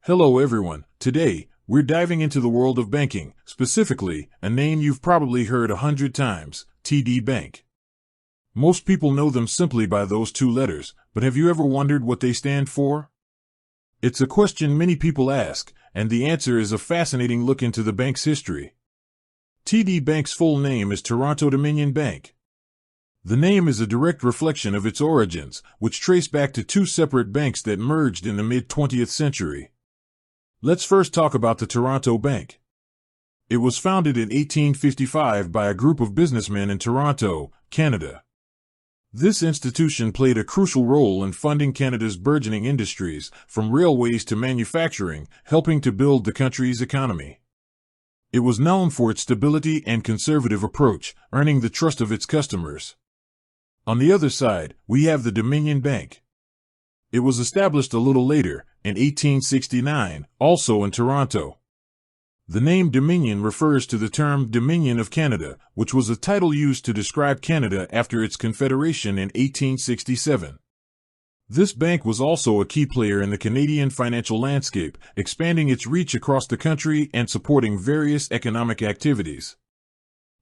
Hello everyone. Today, we're diving into the world of banking, specifically, a name you've probably heard 100 times, TD Bank. Most people know them simply by those two letters, but have you ever wondered what they stand for? It's a question many people ask, and the answer is a fascinating look into the bank's history. TD Bank's full name is Toronto Dominion Bank. The name is a direct reflection of its origins, which trace back to two separate banks that merged in the mid-20th century. Let's first talk about the Toronto Bank. It was founded in 1855 by a group of businessmen in Toronto, Canada. This institution played a crucial role in funding Canada's burgeoning industries, from railways to manufacturing, helping to build the country's economy. It was known for its stability and conservative approach, earning the trust of its customers. On the other side, we have the Dominion Bank. It was established a little later, in 1869, also in Toronto. The name Dominion refers to the term Dominion of Canada, which was a title used to describe Canada after its confederation in 1867. This bank was also a key player in the Canadian financial landscape, expanding its reach across the country and supporting various economic activities.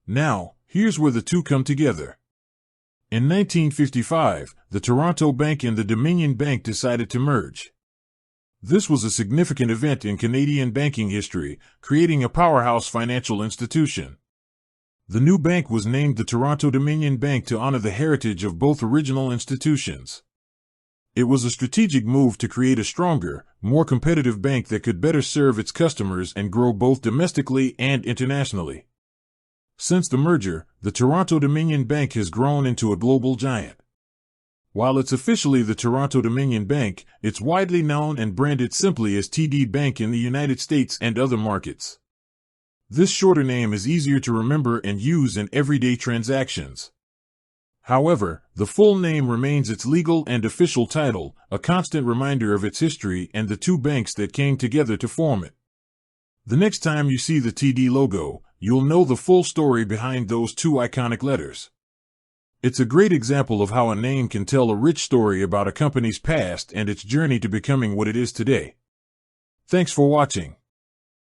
Now, here's where the two come together. In 1955, the Toronto Bank and the Dominion Bank decided to merge. This was a significant event in Canadian banking history, creating a powerhouse financial institution. The new bank was named the Toronto Dominion Bank to honor the heritage of both original institutions. It was a strategic move to create a stronger, more competitive bank that could better serve its customers and grow both domestically and internationally. Since the merger, the Toronto Dominion Bank has grown into a global giant. While it's officially the Toronto Dominion Bank, it's widely known and branded simply as TD Bank in the United States and other markets. This shorter name is easier to remember and use in everyday transactions. However, the full name remains its legal and official title, a constant reminder of its history and the two banks that came together to form it. The next time you see the TD logo, you'll know the full story behind those two iconic letters. It's a great example of how a name can tell a rich story about a company's past and its journey to becoming what it is today. Thanks for watching.